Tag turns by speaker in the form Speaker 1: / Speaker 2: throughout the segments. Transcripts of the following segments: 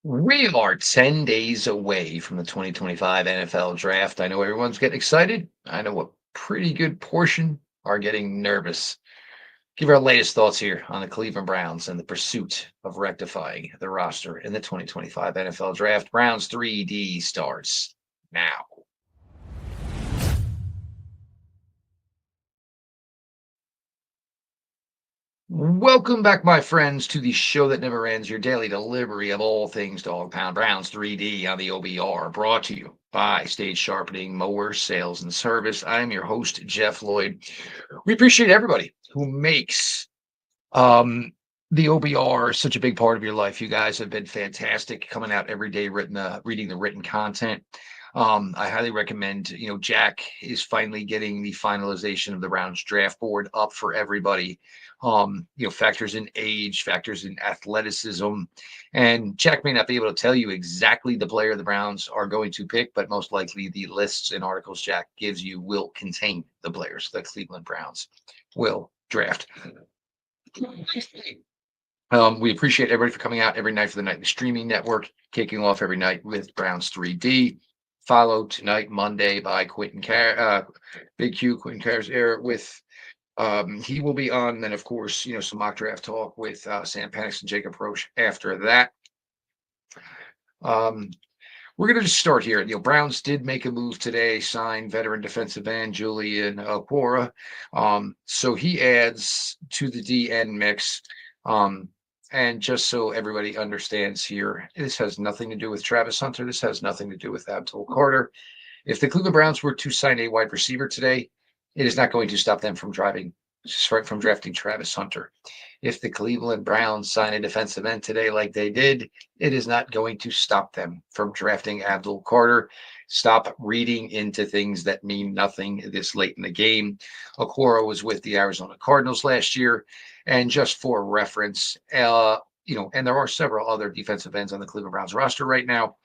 Speaker 1: We are 10 days away from the 2025 NFL draft. I know everyone's getting excited. I know a pretty good portion are getting nervous. Give our latest thoughts here on the Cleveland Browns and the pursuit of rectifying the roster in the 2025 NFL draft. Browns 3D starts now. Welcome back, my friends, to the show that never ends, your daily delivery of all things Dog Pound Browns 3D on the OBR, brought to you by Stage Sharpening Mower Sales and Service. I'm your host, Jeff Lloyd. We appreciate everybody who makes the OBR such a big part of your life. You guys have been fantastic coming out every day, reading the written content. I highly recommend, Jack is finally getting the finalization of the Browns draft board up for everybody. Factors in age, factors in athleticism. And Jack may not be able to tell you exactly the player the Browns are going to pick, but most likely the lists and articles Jack gives you will contain the players the Cleveland Browns will draft. We appreciate everybody for coming out every night for the nightly streaming network, kicking off every night with Browns 3D. Followed tonight, Monday, by Big Q, Quentin Carr's air with he will be on. Then, of course, some mock draft talk with Sam Panix and Jacob Roche after that. We're going to just start here. Browns did make a move today, signed veteran defensive end Julian Okwara. So he adds to the DN mix. And just so everybody understands here, this has nothing to do with Travis Hunter. This has nothing to do with Abdul Carter. If the Cleveland Browns were to sign a wide receiver today, it is not going to stop them from drafting Travis Hunter. If the Cleveland Browns sign a defensive end today like they did, it is not going to stop them from drafting Abdul Carter. Stop reading into things that mean nothing this late in the game. Okwara was with the Arizona Cardinals last year. And just for reference, and there are several other defensive ends on the Cleveland Browns roster right now.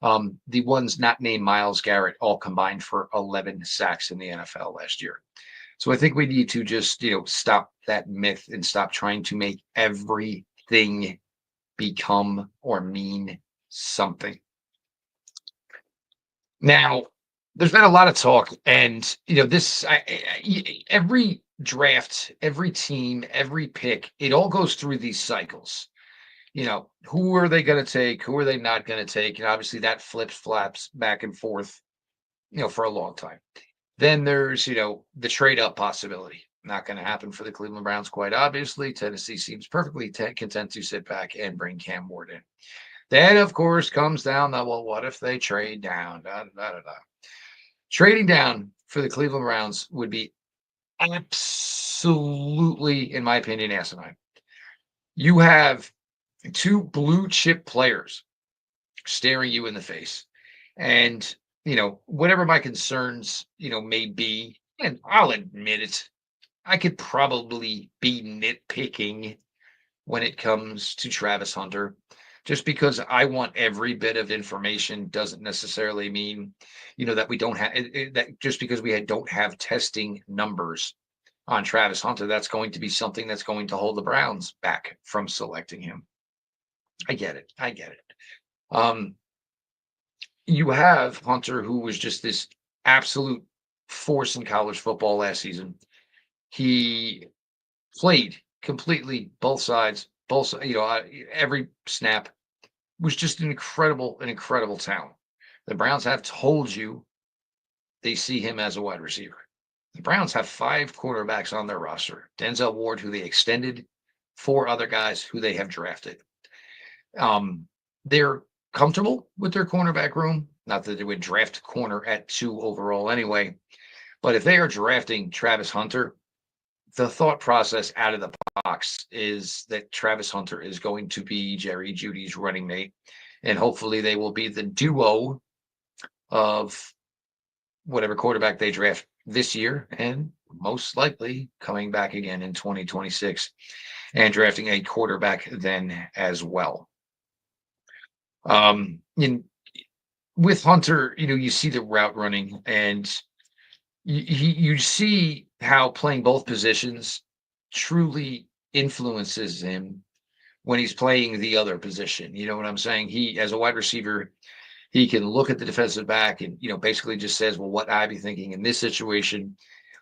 Speaker 1: The ones not named Myles Garrett all combined for 11 sacks in the NFL last year. So I think we need to just, stop that myth and stop trying to make everything become or mean something. Now, there's been a lot of talk, and every draft, every team, every pick, it all goes through these cycles. Who are they going to take? Who are they not going to take? And obviously that flips-flops back and forth, for a long time. Then there's, the trade-up possibility. Not going to happen for the Cleveland Browns, quite obviously. Tennessee seems perfectly content to sit back and bring Cam Ward in. Then, of course, comes down the, well, what if they trade down? Trading down for the Cleveland Browns would be absolutely, in my opinion, asinine. You have two blue chip players staring you in the face. And, whatever my concerns, may be, and I'll admit it, I could probably be nitpicking when it comes to Travis Hunter. Just because I want every bit of information doesn't necessarily mean, that we don't have that. Just because we don't have testing numbers on Travis Hunter, that's going to be something that's going to hold the Browns back from selecting him. I get it. You have Hunter, who was just this absolute force in college football last season. He played completely both sides, every snap. Was just an incredible talent. The Browns have told you they see him as a wide receiver. The Browns have 5 quarterbacks on their roster. Denzel Ward, who they extended, 4 other guys who they have drafted. They're comfortable with their cornerback room. Not that they would draft corner at 2 overall anyway. But if they are drafting Travis Hunter, the thought process out of the box is that Travis Hunter is going to be Jerry Jeudy's running mate, and hopefully they will be the duo of whatever quarterback they draft this year, and most likely coming back again in 2026 and drafting a quarterback then as well. With Hunter, you see the route running, and you see how playing both positions truly influences him when he's playing the other position. You know what I'm saying? He, as a wide receiver, he can look at the defensive back and, basically just says, well, what I'd be thinking in this situation.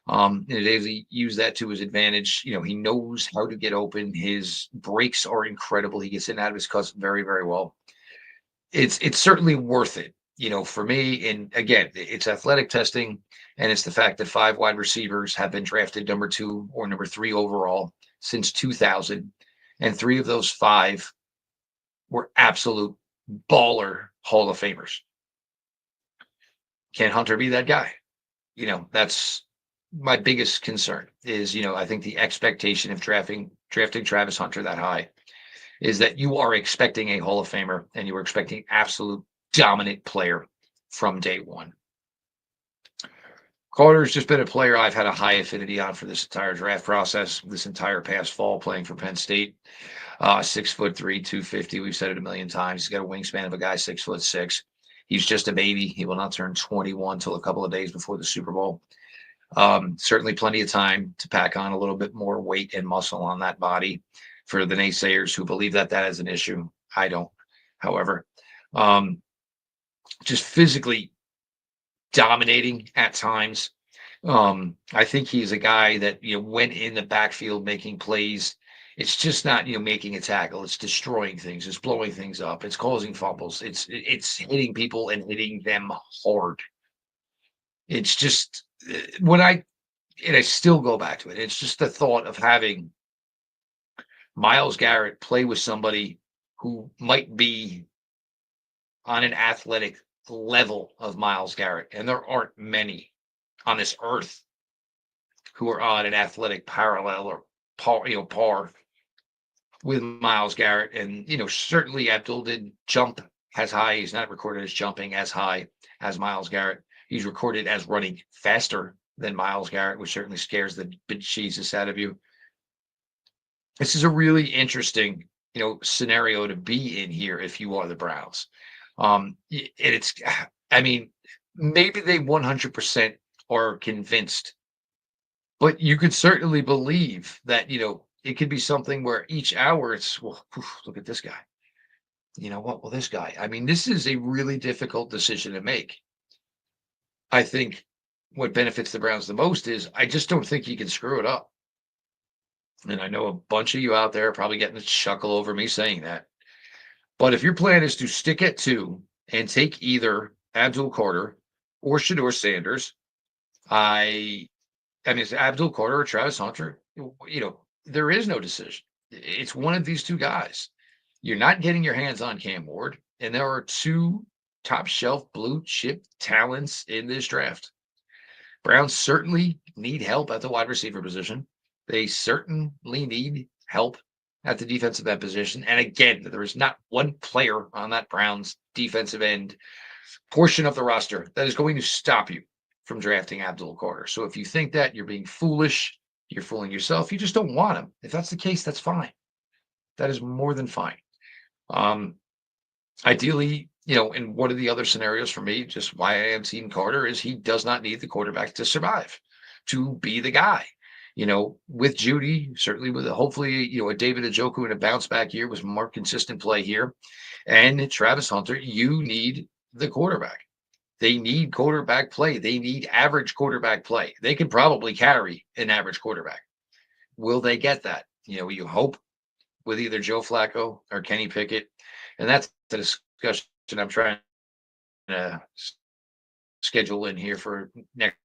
Speaker 1: And he use that to his advantage. He knows how to get open. His breaks are incredible. He gets in and out of his cuts very, very well. It's certainly worth it, for me. And again, it's athletic testing, and it's the fact that 5 wide receivers have been drafted number 2 or number 3 overall since 2000, and 3 of those 5 were absolute baller Hall of Famers. Can Hunter be that guy? That's my biggest concern is, I think the expectation of drafting Travis Hunter that high is that you are expecting a Hall of Famer and you are expecting absolute dominant player from day one. Carter's just been a player I've had a high affinity on for this entire draft process, this entire past fall playing for Penn State. 6'3", 250. We've said it a million times. He's got a wingspan of a guy 6'6". He's just a baby. He will not turn 21 till a couple of days before the Super Bowl. Certainly plenty of time to pack on a little bit more weight and muscle on that body for the naysayers who believe that is an issue. I don't, however. Just physically dominating at times. I think he's a guy that, went in the backfield making plays. It's just not, making a tackle. It's destroying things. It's blowing things up. It's causing fumbles. It's hitting people and hitting them hard. It's just I still go back to it. It's just the thought of having Myles Garrett play with somebody who might be on an athletic level of Myles Garrett. And there aren't many on this earth who are on an athletic parallel or par with Myles Garrett. And, certainly Abdul did jump as high. He's not recorded as jumping as high as Myles Garrett. He's recorded as running faster than Myles Garrett, which certainly scares the bejesus out of you. This is a really interesting, scenario to be in here if you are the Browns. Maybe they 100% are convinced, but you could certainly believe that, it could be something where each hour it's, well, look at this guy. You know what? Well, this guy. This is a really difficult decision to make. I think what benefits the Browns the most is I just don't think you can screw it up. And I know a bunch of you out there are probably getting a chuckle over me saying that. But if your plan is to stick at 2 and take either Abdul Carter or Shedeur Sanders, it's Abdul Carter or Travis Hunter, there is no decision. It's one of these 2 guys. You're not getting your hands on Cam Ward, and there are 2 top shelf blue chip talents in this draft. Browns certainly need help at the wide receiver position. They certainly need help at the defensive end position. And again, there is not one player on that Browns defensive end portion of the roster that is going to stop you from drafting Abdul Carter. So if you think that, you're being foolish, you're fooling yourself. You just don't want him. If that's the case, that's fine. That is more than fine. Ideally, in one of the other scenarios for me, just why I am Team Carter is he does not need the quarterback to survive, to be the guy. With Judy, certainly with hopefully, a David Njoku in a bounce back year with more consistent play here. And Travis Hunter, you need the quarterback. They need quarterback play. They need average quarterback play. They can probably carry an average quarterback. Will they get that? You hope with either Joe Flacco or Kenny Pickett. And that's the discussion I'm trying to schedule in here for next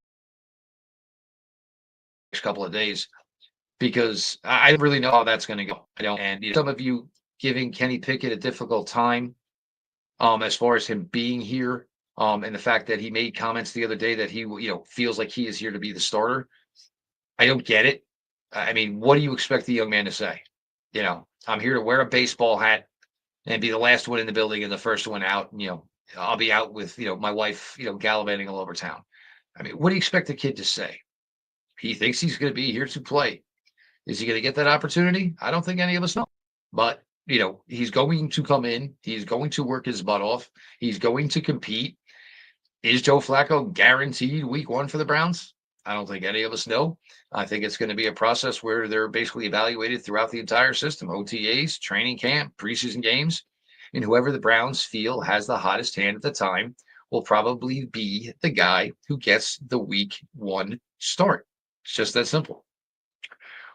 Speaker 1: couple of days, because I really know how that's going to go. I don't. And some of you giving Kenny Pickett a difficult time as far as him being here, and the fact that he made comments the other day that he feels like he is here to be the starter. I don't get it. What do you expect the young man to say? I'm here to wear a baseball hat and be the last one in the building and the first one out. I'll be out with my wife gallivanting all over town. What do you expect the kid to say? He thinks he's going to be here to play. Is he going to get that opportunity? I don't think any of us know. But, he's going to come in. He's going to work his butt off. He's going to compete. Is Joe Flacco guaranteed week 1 for the Browns? I don't think any of us know. I think it's going to be a process where they're basically evaluated throughout the entire system: OTAs, training camp, preseason games. And whoever the Browns feel has the hottest hand at the time will probably be the guy who gets the week 1 start. It's just that simple.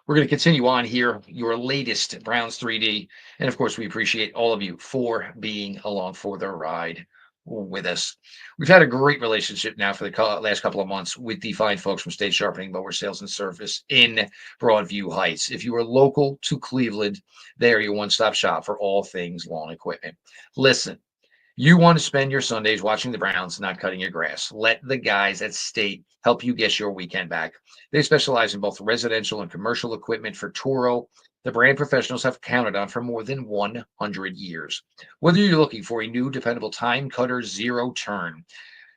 Speaker 1: We're going to continue on here, your latest Browns 3D. And of course, we appreciate all of you for being along for the ride with us. We've had a great relationship now for the last couple of months with the fine folks from State Sharpening Mower Sales and Service in Broadview Heights. If you are local to Cleveland, they are your one-stop shop for all things lawn equipment. Listen, you want to spend your Sundays watching the Browns, not cutting your grass. Let the guys at State help you get your weekend back. They specialize in both residential and commercial equipment for Toro. The brand professionals have counted on for more than 100 years. Whether you're looking for a new, dependable time cutter, zero turn,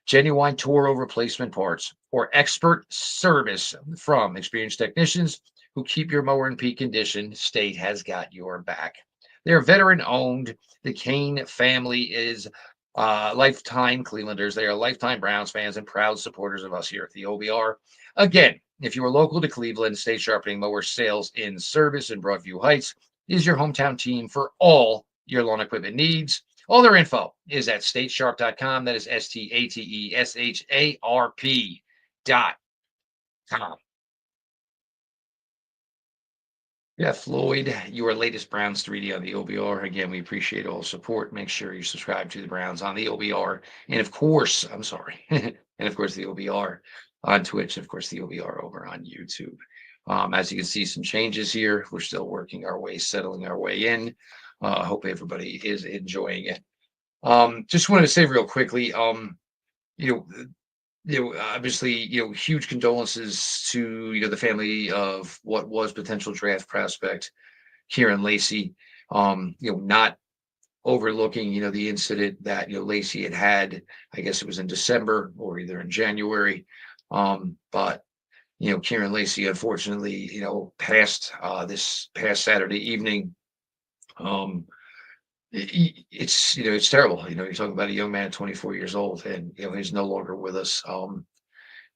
Speaker 1: genuine Toro replacement parts, or expert service from experienced technicians who keep your mower in peak condition, State has got your back. They're veteran owned. The Kane family is lifetime Clevelanders. They are lifetime Browns fans and proud supporters of us here at the OBR. Again, if you are local to Cleveland, State Sharpening Mower Sales in Service in Broadview Heights is your hometown team for all your lawn equipment needs. All their info is at statesharp.com. That is STATESHARP.com. Yeah, Floyd, your latest Browns 3D on the OBR. Again, we appreciate all the support. Make sure you subscribe to the Browns on the OBR. And of course, I'm sorry. And of course, the OBR on Twitch. And of course, the OBR over on YouTube. As you can see, some changes here. We're still working our way, settling our way in. I hope everybody is enjoying it. Just wanted to say real quickly, you know, obviously, huge condolences to, the family of what was potential draft prospect Kieran Lacy. Not overlooking, the incident that, Lacy had, I guess it was in December or either in January. But, Kieran Lacy, unfortunately, passed this past Saturday evening. It's terrible. You're talking about a young man, 24 years old, and he's no longer with us.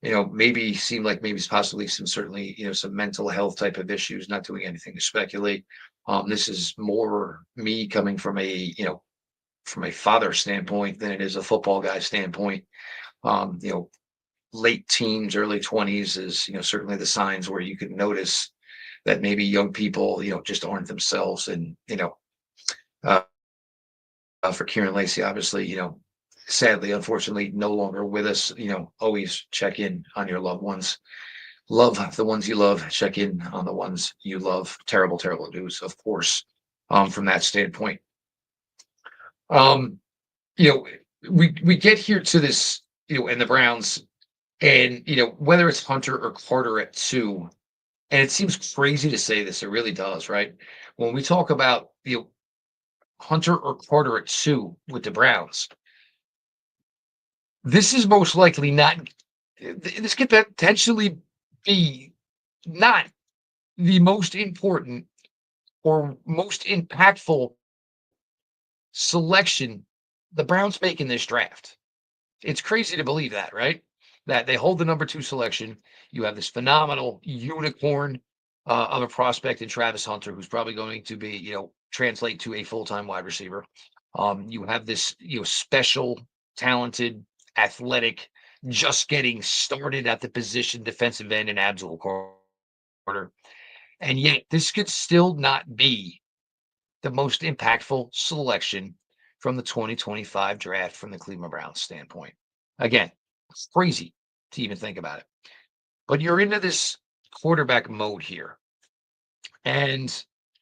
Speaker 1: Maybe seemed like maybe it's possibly some mental health type of issues. Not doing anything to speculate. This is more me coming from a father standpoint than it is a football guy standpoint. Late teens, early 20s is certainly the signs where you can notice that maybe young people just aren't themselves, and uh, for Kieran Lacy, obviously, sadly, unfortunately, no longer with us. Always check in on your loved ones. Love the ones you love. Check in on the ones you love. Terrible, terrible news, of course, from that standpoint. Um, you know, we get here to this, and the Browns, and whether it's Hunter or Carter at 2, and it seems crazy to say this, it really does, right? When we talk about Hunter or Carter at 2 with the Browns, this is most likely not. This could potentially be not the most important or most impactful selection the Browns make in this draft. It's crazy to believe that, right? That they hold the number 2 selection. You have this phenomenal unicorn of a prospect in Travis Hunter, who's probably going to be, translate to a full-time wide receiver. You have this, special, talented, athletic, just getting started at the position defensive end in Abdul Carter. And yet this could still not be the most impactful selection from the 2025 draft from the Cleveland Browns standpoint. Again, it's crazy to even think about it. But you're into this quarterback mode here. And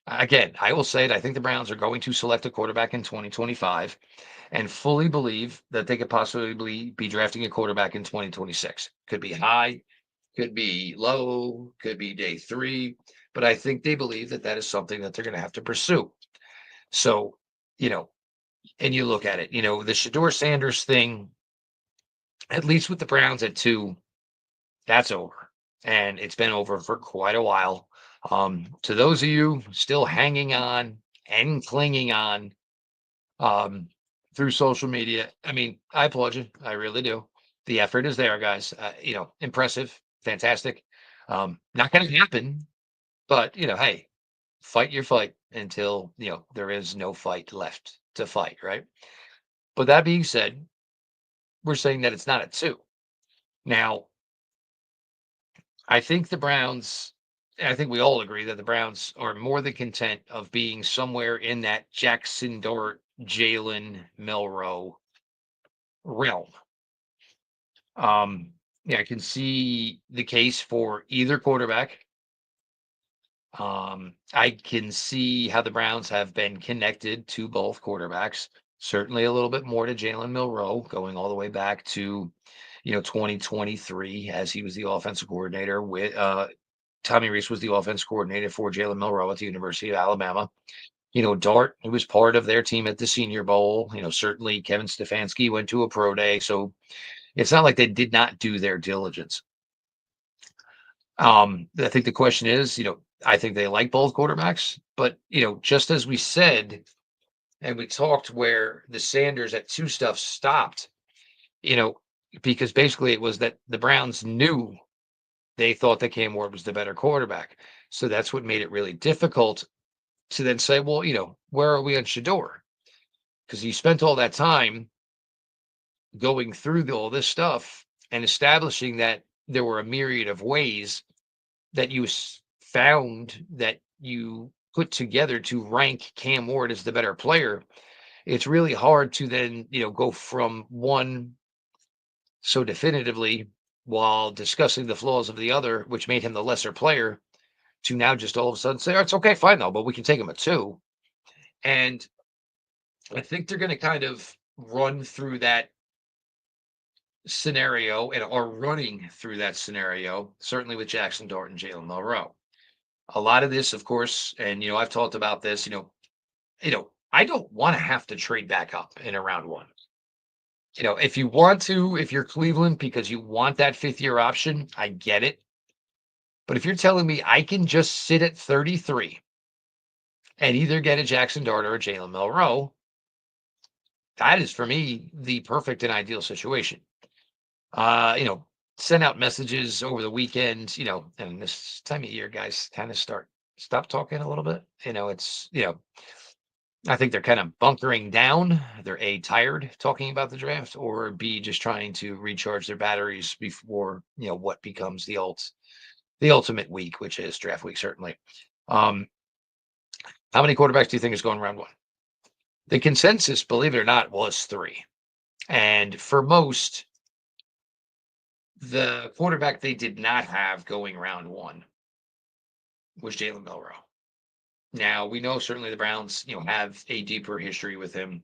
Speaker 1: again, I will say it, I think the Browns are going to select a quarterback in 2025 and fully believe that they could possibly be drafting a quarterback in 2026. Could be high, could be low, could be day 3, but I think they believe that that is something that they're going to have to pursue. So, and you look at it, the Shador Sanders thing, at least with the Browns at 2, that's over. And it's been over for quite a while. To those of you still hanging on and clinging on through social media, I mean, I applaud you. I really do. The effort is there, guys. Impressive. fantastic. Not going to happen, but hey, fight your fight until there is no fight left to fight, right? But that being said, we're saying that it's not a two. Now, I think the Browns, I think we all agree that the Browns are more than content of being somewhere in that Jackson Dart, Jalen Milrow realm. Yeah, I can see the case for either quarterback. I can see how the Browns have been connected to both quarterbacks. Certainly a little bit more to Jalen Milrow, going all the way back to 2023, as he was the offensive coordinator with Tommy Reese was the offense coordinator for Jalen Milrow at the University of Alabama. Dart, who was part of their team at the Senior Bowl. Certainly Kevin Stefanski went to a pro day, so it's not like they did not do their diligence. I think the question is, I think they like both quarterbacks, but just as we said, and we talked where the Sanders at two stuff stopped, you know, because basically it was that the Browns knew they thought that Cam Ward was the better quarterback. So that's what made it really difficult to then say, well, where are we on Shador? Because you spent all that time going through all this stuff and establishing that there were a myriad of ways that you found that you put together to rank Cam Ward as the better player. It's really hard to then, go from one so definitively while discussing the flaws of the other, which made him the lesser player, to now just all of a sudden say, oh, it's okay, fine though, but we can take him at two. And I think they're going to kind of run through that scenario and are running through that scenario, certainly with Jackson Dart and Jalen Milrow. A lot of this, of course, and I've talked about this, I don't want to have to trade back up in a round one. If you want to, if you're Cleveland because you want that fifth year option, I get it. But if you're telling me I can just sit at 33 and either get a Jackson Dart or a Jalen Milrow, that is for me the perfect and ideal situation. Send out messages over the weekend, and this time of year, guys kind of stop talking a little bit. It's, I think they're kind of bunkering down. They're A, tired talking about the draft, or B, just trying to recharge their batteries before, what becomes the ultimate week, which is draft week, certainly. How many quarterbacks do you think is going round one? The consensus, believe it or not, was three. And for most, the quarterback they did not have going round one was Jalen Milrow. Now, we know certainly the Browns, have a deeper history with him.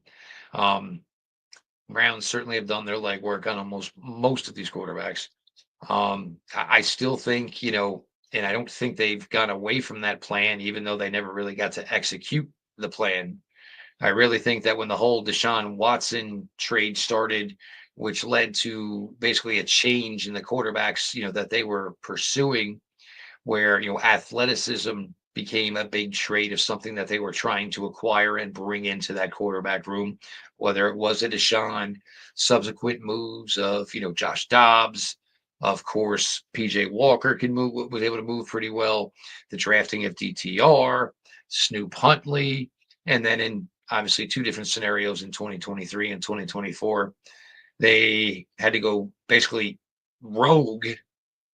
Speaker 1: Browns certainly have done their legwork on almost most of these quarterbacks. I still think, and I don't think they've gone away from that plan, even though they never really got to execute the plan. I really think that when the whole Deshaun Watson trade started, which led to basically a change in the quarterbacks, that they were pursuing, where, athleticism became a big trait of something that they were trying to acquire and bring into that quarterback room, whether it was a Deshaun, subsequent moves of, Josh Dobbs, of course, PJ Walker was able to move pretty well, the drafting of DTR, Snoop Huntley, and then in obviously two different scenarios in 2023 and 2024, they had to go basically rogue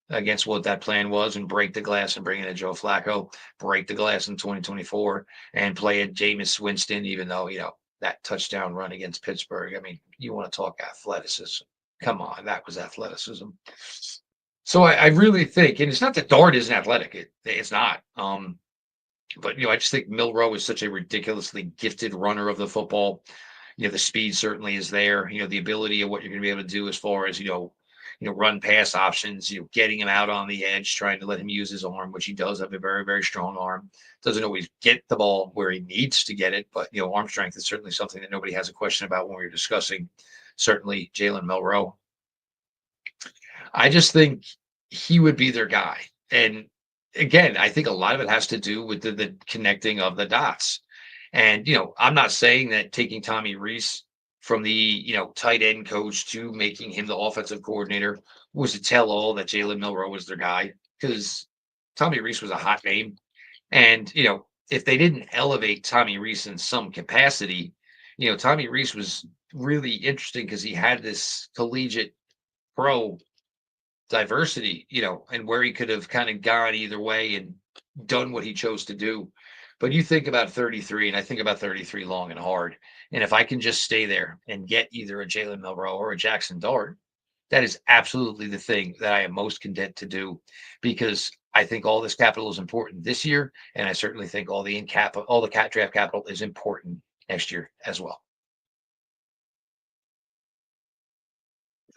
Speaker 1: against what that plan was and break the glass and bring in a Joe Flacco, break the glass in 2024 and play a Jameis Winston, even though, that touchdown run against Pittsburgh. I mean, you want to talk athleticism. Come on, that was athleticism. So I really think, and it's not that Dart isn't athletic. It's not. But, I just think Milrow is such a ridiculously gifted runner of the football. The speed certainly is there. The ability of what you're going to be able to do as far as, run pass options, getting him out on the edge, trying to let him use his arm, which he does have a very, very strong arm. Doesn't always get the ball where he needs to get it, but, arm strength is certainly something that nobody has a question about when we're discussing, certainly Jalen Milrow. I just think he would be their guy. And again, I think a lot of it has to do with the connecting of the dots. And, I'm not saying that taking Tommy Reese from the tight end coach to making him the offensive coordinator was to tell all that Jalen Milroe was their guy because Tommy Reese was a hot name. And, if they didn't elevate Tommy Reese in some capacity, Tommy Reese was really interesting because he had this collegiate pro diversity, and where he could have kind of gone either way and done what he chose to do. But you think about 33, and I think about 33 long and hard. And if I can just stay there and get either a Jalen Milroe or a Jackson Dart, that is absolutely the thing that I am most content to do because I think all this capital is important this year, and I certainly think all the cat draft capital is important next year as well.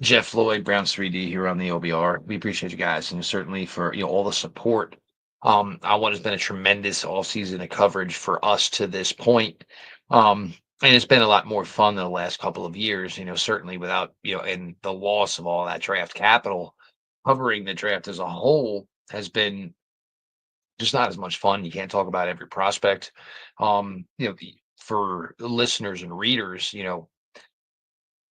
Speaker 1: Jeff Floyd, Browns 3D here on the OBR. We appreciate you guys and certainly for all the support. I want has been a tremendous offseason of coverage for us to this point. And it's been a lot more fun than the last couple of years, certainly without, and the loss of all that draft capital, covering the draft as a whole has been just not as much fun. You can't talk about every prospect. For listeners and readers,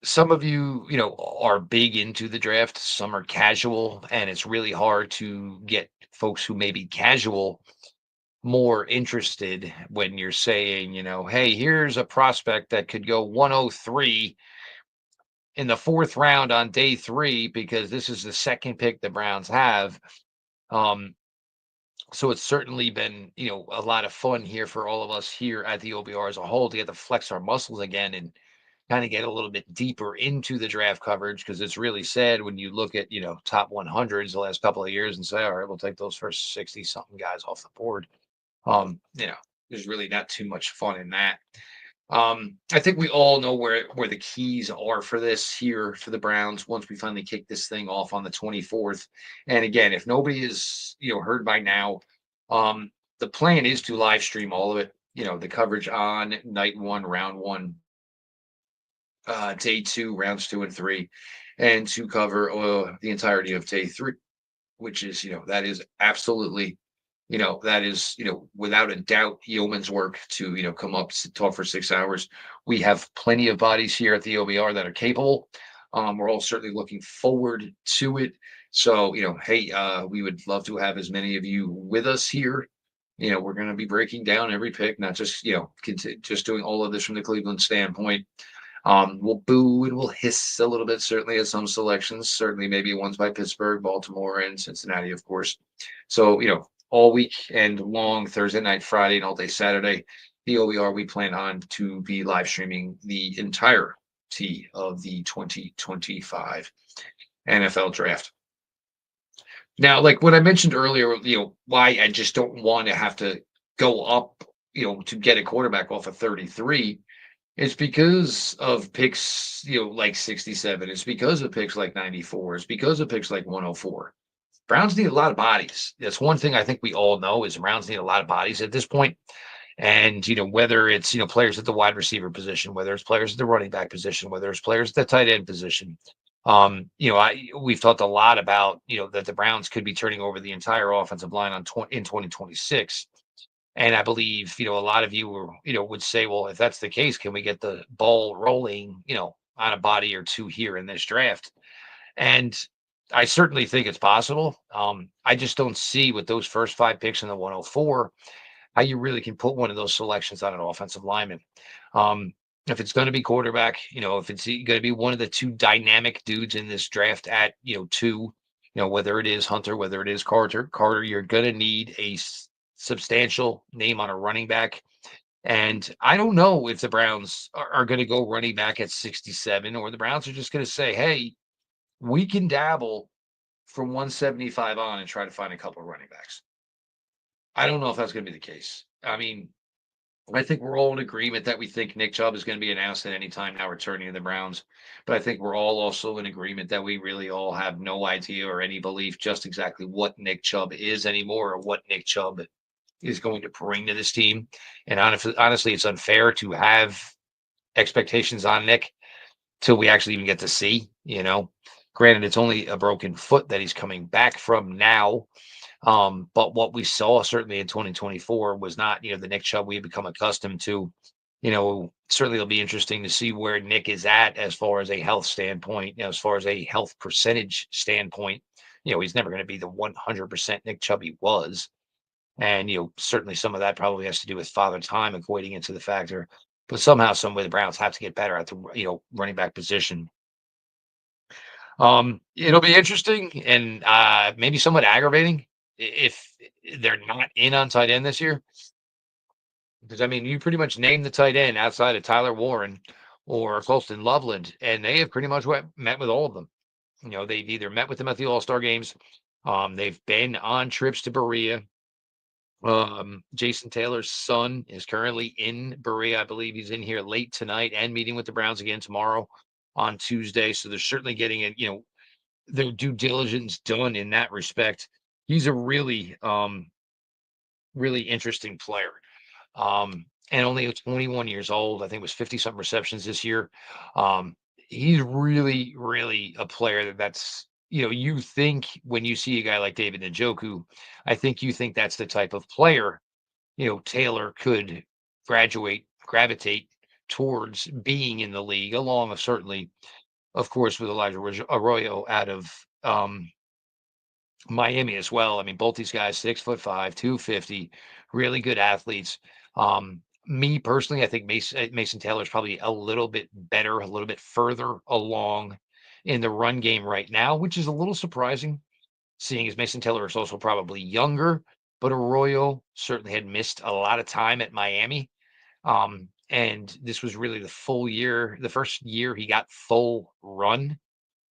Speaker 1: some of you, are big into the draft. Some are casual, and it's really hard to get folks who may be casual more interested when you're saying, hey, here's a prospect that could go 103 in the fourth round on day 3 because this is the second pick the Browns have. Um, so it's certainly been, a lot of fun here for all of us here at the OBR as a whole to get to flex our muscles again and kind of get a little bit deeper into the draft coverage because it's really sad when you look at top 100s the last couple of years and say, all right, we'll take those first 60 something guys off the board. There's really not too much fun in that. I think we all know where the keys are for this here for the Browns once we finally kick this thing off on the 24th. And again, if nobody is heard by now, the plan is to live stream all of it. The coverage on night 1, round 1, day 2, rounds 2 and 3, and to cover the entirety of day 3, which is that is absolutely that is without a doubt yeoman's work to come up to talk for 6 hours. We have plenty of bodies here at the OBR that are capable. We're all certainly looking forward to it. So hey, we would love to have as many of you with us here. We're going to be breaking down every pick, not just just doing all of this from the Cleveland standpoint. We'll boo and we'll hiss a little bit, certainly at some selections, certainly maybe ones by Pittsburgh, Baltimore, and Cincinnati, of course. So, all week and long, Thursday night, Friday, and all day Saturday, the OER, we plan on to be live streaming the entirety of the 2025 NFL draft. Now, like what I mentioned earlier, why I just don't want to have to go up, to get a quarterback off of 33. It's because of picks, like 67. It's because of picks like 94. It's because of picks like 104. Browns need a lot of bodies. That's one thing I think we all know is the Browns need a lot of bodies at this point. And, whether it's, players at the wide receiver position, whether it's players at the running back position, whether it's players at the tight end position. We've talked a lot about, that the Browns could be turning over the entire offensive line in 2026. And I believe, a lot of you would say, well, if that's the case, can we get the ball rolling, on a body or two here in this draft? And I certainly think it's possible. I just don't see with those first 5 picks in the 104 how you really can put one of those selections on an offensive lineman. If it's going to be quarterback, if it's going to be one of the 2 dynamic dudes in this draft at 2, whether it is Hunter, whether it is Carter, you're going to need a substantial name on a running back. And I don't know if the Browns are going to go running back at 67 or the Browns are just going to say, hey, we can dabble from 175 on and try to find a couple of running backs. I don't know if that's going to be the case. I mean, I think we're all in agreement that we think Nick Chubb is going to be announced at any time now returning to the Browns. But I think we're all also in agreement that we really all have no idea or any belief just exactly what Nick Chubb is anymore or what Nick Chubb is going to bring to this team. And honestly, it's unfair to have expectations on Nick till we actually even get to see, Granted, it's only a broken foot that he's coming back from now. But what we saw certainly in 2024 was not, the Nick Chubb we had become accustomed to Certainly it'll be interesting to see where Nick is at as far as a health standpoint, as far as a health percentage standpoint. He's never going to be the 100% Nick Chubb was. And, certainly some of that probably has to do with father time equating into the factor. But somehow, some way, the Browns have to get better at the, running back position. It'll be interesting and maybe somewhat aggravating if they're not in on tight end this year. Because I mean, you pretty much name the tight end outside of Tyler Warren or Colston Loveland, and they have pretty much met with all of them. They've either met with them at the All-Star games, they've been on trips to Berea. Jason Taylor's son is currently in Berea. I believe he's in here late tonight and meeting with the Browns again tomorrow on Tuesday. So they're certainly getting it, their due diligence done in that respect. He's a really interesting player. And only 21 years old. I think it was 50 something receptions this year. He's really, really a player that's, you think when you see a guy like David Njoku, I think you think that's the type of player, Taylor could gravitate towards being in the league, along with certainly, of course, with Elijah Arroyo out of Miami as well. I mean, both these guys, 6'5", 250, really good athletes. Me personally, I think Mason Taylor is probably a little bit better, a little bit further along in the run game right now, which is a little surprising, seeing as Mason Taylor is also probably younger, but Arroyo certainly had missed a lot of time at Miami. And this was really the first year he got full run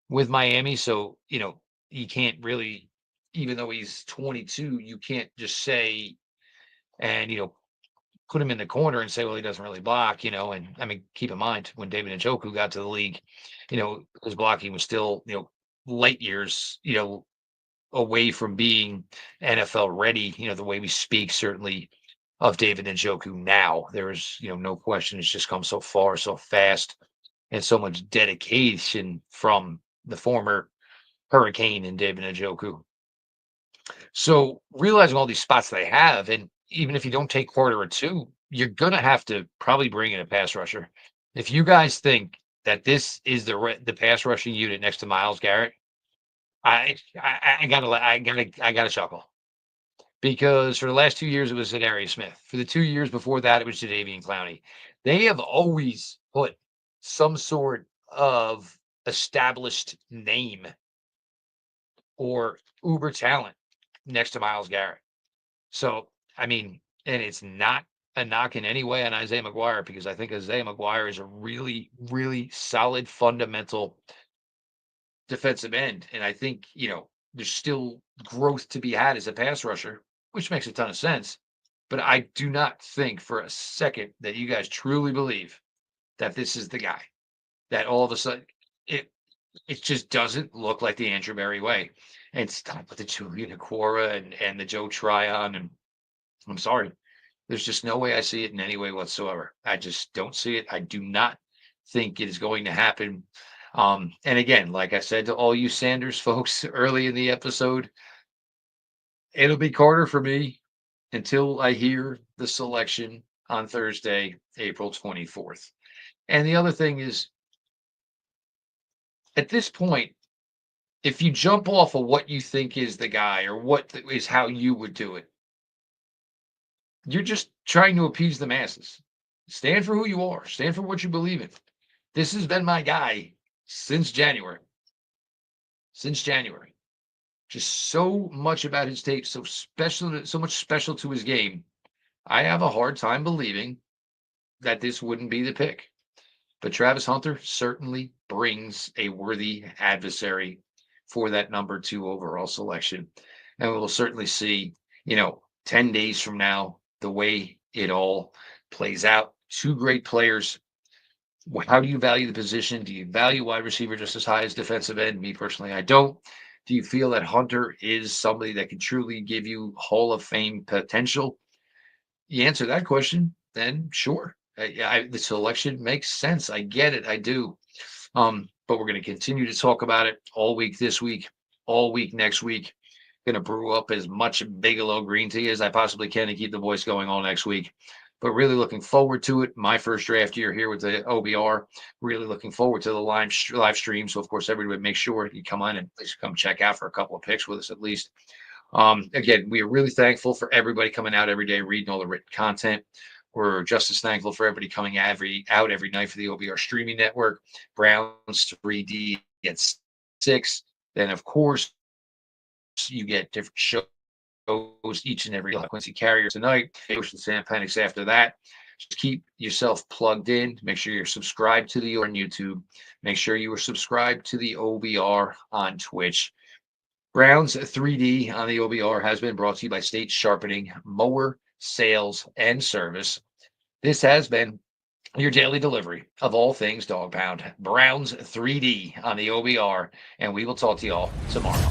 Speaker 1: with Miami. So, you can't really, even though he's 22, you can't just say, and, put him in the corner and say, well, he doesn't really block, and I mean, keep in mind when David Njoku got to the league, his blocking was still, light years, away from being NFL ready, the way we speak, certainly of David Njoku now. There's, no question. It's just come so far, so fast, and so much dedication from the former Hurricane and David Njoku. So realizing all these spots they have, and even if you don't take quarter or two, you're gonna have to probably bring in a pass rusher. If you guys think that this is the pass rushing unit next to Myles Garrett, I gotta chuckle, because for the last 2 years it was Zadarius Smith. For the 2 years before that, it was Jadeveon Clowney. They have always put some sort of established name or uber talent next to Myles Garrett. So, I mean, and it's not a knock in any way on Isaiah McGuire, because I think Isaiah McGuire is a really, really solid fundamental defensive end. And I think, there's still growth to be had as a pass rusher, which makes a ton of sense. But I do not think for a second that you guys truly believe that this is the guy, that all of a sudden it just doesn't look like the Andrew Berry way. And stop with the Julian Aquara and the Joe Tryon. And I'm sorry, there's just no way I see it in any way whatsoever. I just don't see it. I do not think it is going to happen. And again, like I said to all you Sanders folks early in the episode, it'll be Carter for me until I hear the selection on Thursday, April 24th. And the other thing is, at this point, if you jump off of what you think is the guy or what is how you would do it, you're just trying to appease the masses. Stand for who you are. Stand for what you believe in. This has been my guy since January. Since January. Just so much about his tape, so much special to his game. I have a hard time believing that this wouldn't be the pick. But Travis Hunter certainly brings a worthy adversary for that number 2 overall selection. And we'll certainly see, 10 days from now, the way it all plays out. 2 great players. How do you value the position? Do you value wide receiver just as high as defensive end? Me personally, I don't. Do you feel that Hunter is somebody that can truly give you Hall of Fame potential? You answer that question, then sure. The selection makes sense. I get it. I do. But we're going to continue to talk about it all week this week, all week next week. Going to brew up as much Bigelow green tea as I possibly can to keep the voice going all next week. But really looking forward to it. My first draft year here with the OBR. Really looking forward to the live stream. So of course, everybody make sure you come on and please come check out for a couple of picks with us at least. Again, we are really thankful for everybody coming out every day, reading all the written content. We're just as thankful for everybody coming out every night for the OBR streaming network. Browns 3D at 6. Then, of course, you get different shows each and every Quincy Carrier tonight. Ocean Sand Panics after that. Just keep yourself plugged in. Make sure you're subscribed to the on YouTube. Make sure you are subscribed to the OBR on Twitch. Brown's 3D on the OBR has been brought to you by State Sharpening, Mower, Sales, and Service. This has been your daily delivery of all things dog pound. Brown's 3D on the OBR, and we will talk to you all tomorrow.